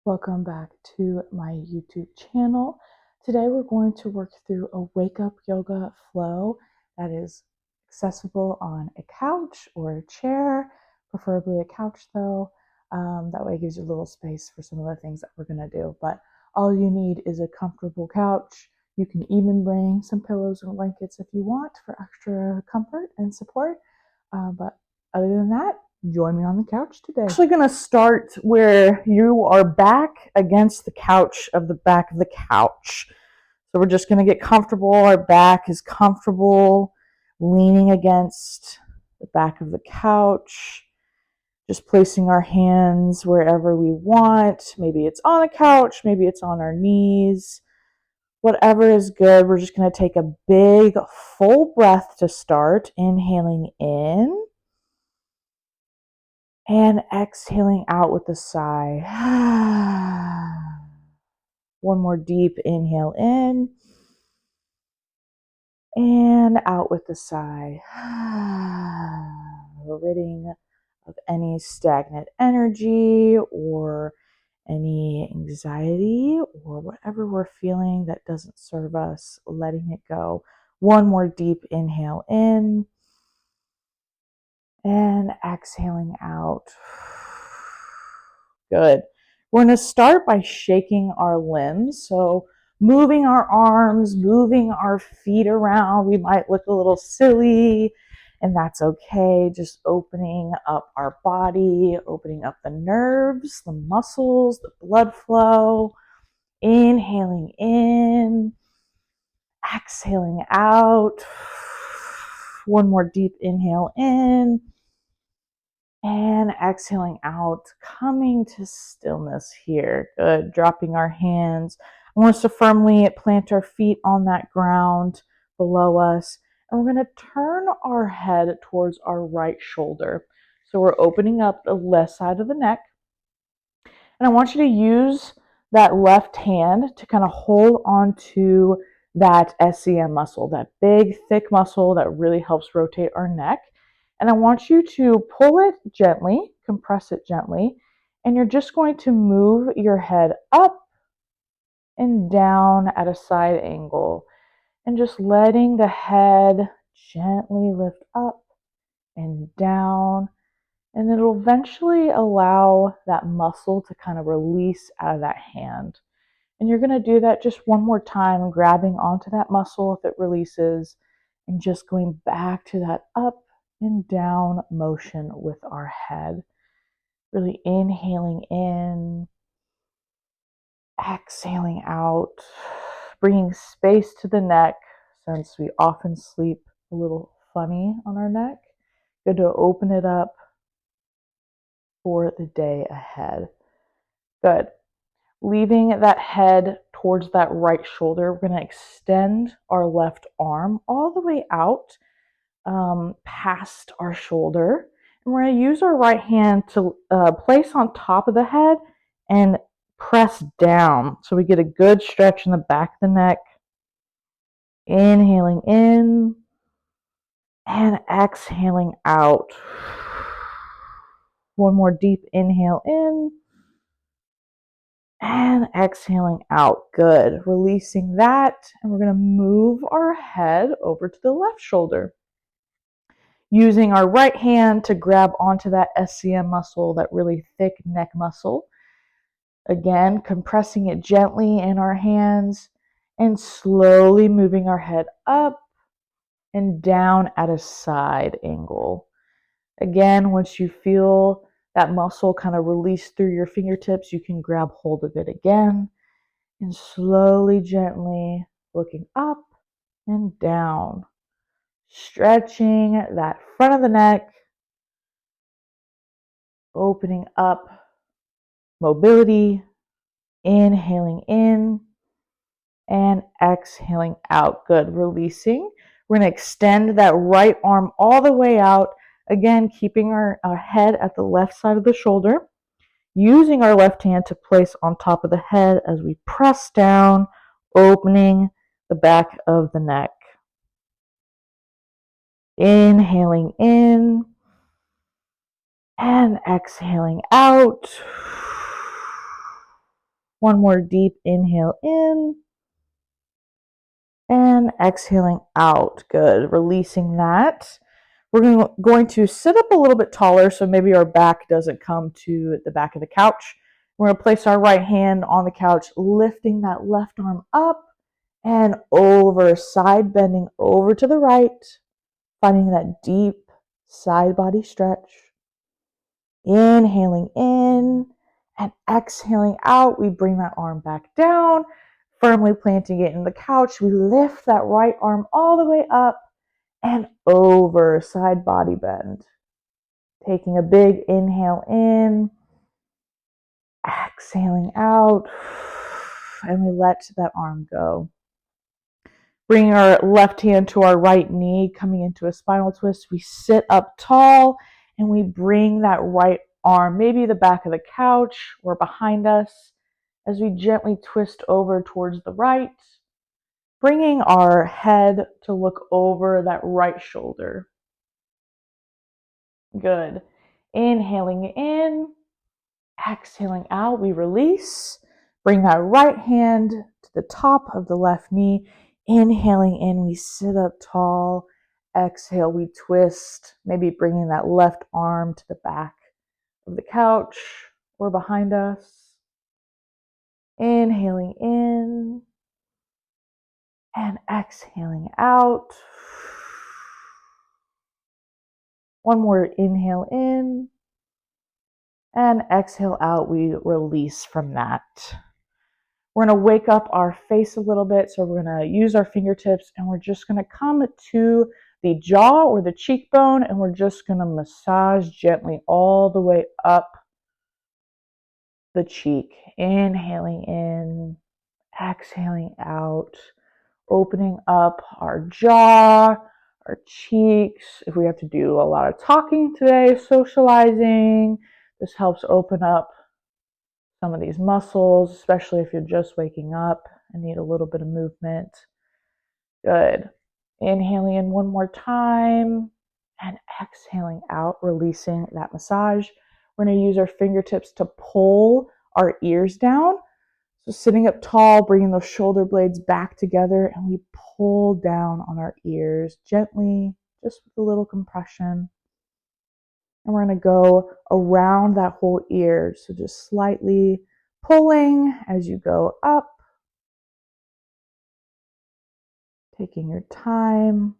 Welcome back to my YouTube channel. Today we're going to work through a wake up yoga flow that is accessible on a couch or a chair, preferably a couch though. That way it gives you a little space for some of the things that we're going to do. But all you need is a comfortable couch. You can even bring some pillows and blankets if you want for extra comfort and support. But other than that, join me on the couch today. I'm actually going to start where you are back against the couch of the back of the couch. So we're just going to get comfortable. Our back is comfortable, leaning against the back of the couch. Just placing our hands wherever we want. Maybe it's on the couch, maybe it's on our knees. Whatever is good. We're just going to take a big full breath to start. Inhaling in. And exhaling out with a sigh. One more deep inhale in. And out with a sigh. Ridding of any stagnant energy or any anxiety or whatever we're feeling that doesn't serve us, letting it go. One more deep inhale in. And exhaling out. Good. We're going to start by shaking our limbs. So moving our arms, moving our feet around. We might look a little silly, and that's okay. Just opening up our body, opening up the nerves, the muscles, the blood flow. Inhaling in, exhaling out. One more deep inhale in. And exhaling out, coming to stillness here. Good. Dropping our hands. I want us to firmly plant our feet on that ground below us. And we're going to turn our head towards our right shoulder. So we're opening up the left side of the neck. And I want you to use that left hand to kind of hold on to that SCM muscle, that big, thick muscle that really helps rotate our neck. And I want you to pull it gently, compress it gently, and you're just going to move your head up and down at a side angle, and just letting the head gently lift up and down, and it'll eventually allow that muscle to kind of release out of that hand. And you're going to do that just one more time, grabbing onto that muscle if it releases, and just going back to that up and down motion with our head. Really inhaling in, exhaling out, bringing space to the neck since we often sleep a little funny on our neck. Good to open it up for the day ahead. Good. Leaving that head towards that right shoulder, we're going to extend our left arm all the way out past our shoulder. And we're going to use our right hand to place on top of the head and press down. So we get a good stretch in the back of the neck. Inhaling in and exhaling out. One more deep inhale in and exhaling out. Good. Releasing that. And we're going to move our head over to the left shoulder. Using our right hand to grab onto that SCM muscle, that really thick neck muscle. Again, compressing it gently in our hands and slowly moving our head up and down at a side angle. Again, once you feel that muscle kind of release through your fingertips, you can grab hold of it again and slowly, gently looking up and down, stretching that front of the neck, opening up, mobility, inhaling in and exhaling out. Good. Releasing. We're going to extend that right arm all the way out. Again, keeping our head at the left side of the shoulder. Using our left hand to place on top of the head as we press down, opening the back of the neck. Inhaling in and exhaling out. One more deep inhale in and exhaling out. Good. Releasing that. We're going to sit up a little bit taller so maybe our back doesn't come to the back of the couch. We're going to place our right hand on the couch, lifting that left arm up and over, side bending over to the right, finding that deep side body stretch. Inhaling in and exhaling out. We bring that arm back down, firmly planting it in the couch. We lift that right arm all the way up and over, side body bend. Taking a big inhale in, exhaling out, and we let that arm go. Bring our left hand to our right knee, coming into a spinal twist. We sit up tall and we bring that right arm, maybe the back of the couch or behind us, as we gently twist over towards the right, bringing our head to look over that right shoulder. Good. Inhaling in, exhaling out, we release. Bring that right hand to the top of the left knee. Inhaling in, we sit up tall. Exhale, we twist, maybe bringing that left arm to the back of the couch or behind us. Inhaling in and exhaling out. One more inhale in and exhale out. We release from that. We're going to wake up our face a little bit. So we're going to use our fingertips and we're just going to come to the jaw or the cheekbone and we're just going to massage gently all the way up the cheek. Inhaling in, exhaling out, opening up our jaw, our cheeks. If we have to do a lot of talking today, socializing, this helps open up some of these muscles, especially if you're just waking up and need a little bit of movement. Good. Inhaling in one more time and exhaling out, releasing that massage. We're going to use our fingertips to pull our ears down. So sitting up tall, bringing those shoulder blades back together, and we pull down on our ears gently, just with a little compression. And we're going to go around that whole ear. So just slightly pulling as you go up. Taking your time.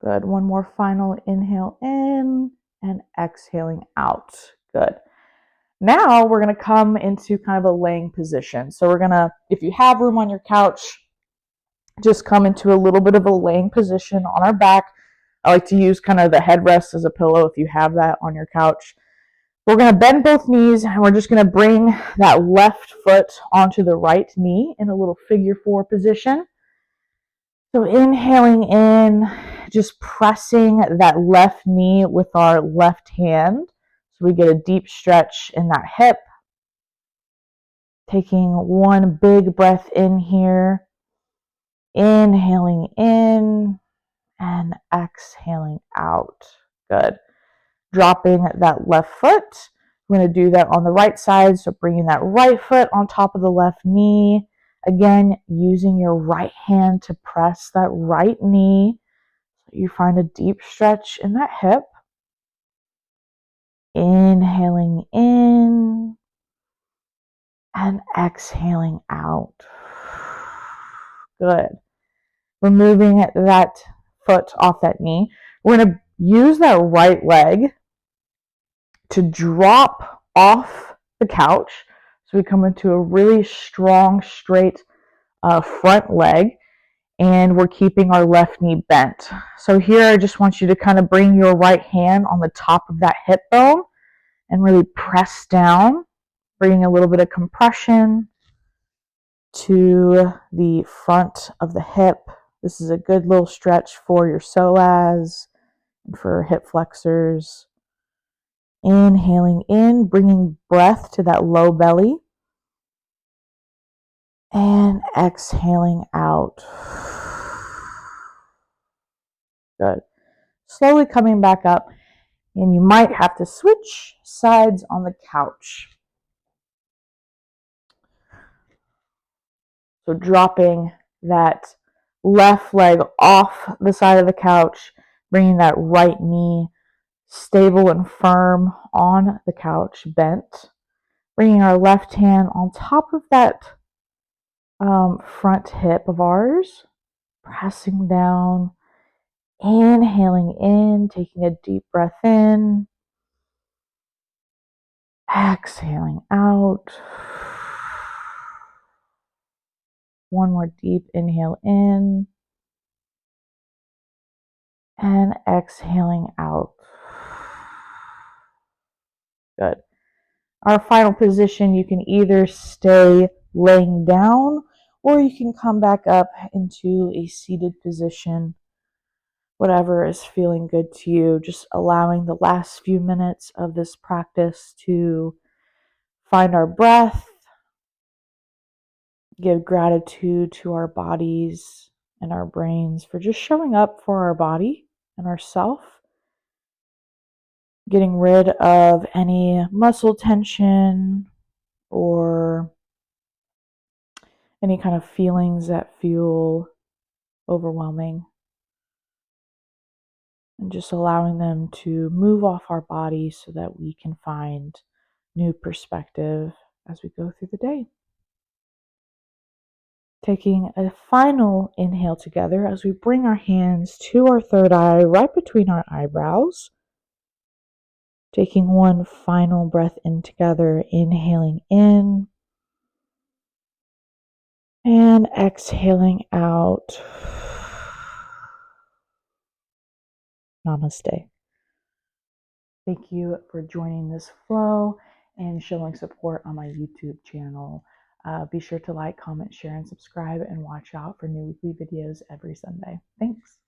Good. One more final inhale in and exhaling out. Good. Now we're going to come into kind of a laying position. So we're going to, if you have room on your couch, just come into a little bit of a laying position on our back. I like to use kind of the headrest as a pillow if you have that on your couch. We're going to bend both knees and we're just going to bring that left foot onto the right knee in a little figure four position. So inhaling in, just pressing that left knee with our left hand. So we get a deep stretch in that hip. Taking one big breath in here. Inhaling in and exhaling out. Good. Dropping that left foot. We're going to do that on the right side. So bringing that right foot on top of the left knee. Again, using your right hand to press that right knee. So you find a deep stretch in that hip. Inhaling in and exhaling out. Good. Removing that foot off that knee. We're going to use that right leg to drop off the couch. So we come into a really strong, straight front leg, and we're keeping our left knee bent. So here I just want you to kind of bring your right hand on the top of that hip bone and really press down, bringing a little bit of compression to the front of the hip. This is a good little stretch for your psoas and for hip flexors. Inhaling in, bringing breath to that low belly. And exhaling out. Good. Slowly coming back up. And you might have to switch sides on the couch. So dropping that left leg off the side of the couch, bringing that right knee stable and firm on the couch, bent. Bringing our left hand on top of that front hip of ours, pressing down, inhaling in, taking a deep breath in, exhaling out. One more deep inhale in and exhaling out. Good. Our final position, you can either stay laying down or you can come back up into a seated position, whatever is feeling good to you. Just allowing the last few minutes of this practice to find our breath, give gratitude to our bodies and our brains for just showing up for our body and ourself, getting rid of any muscle tension or any kind of feelings that feel overwhelming, and just allowing them to move off our body so that we can find new perspective as we go through the day. Taking a final inhale together as we bring our hands to our third eye, right between our eyebrows. Taking one final breath in together, inhaling in and exhaling out. Namaste. Thank you for joining this flow and showing support on my YouTube channel. Be sure to like, comment, share, and subscribe, and watch out for new weekly videos every Sunday. Thanks.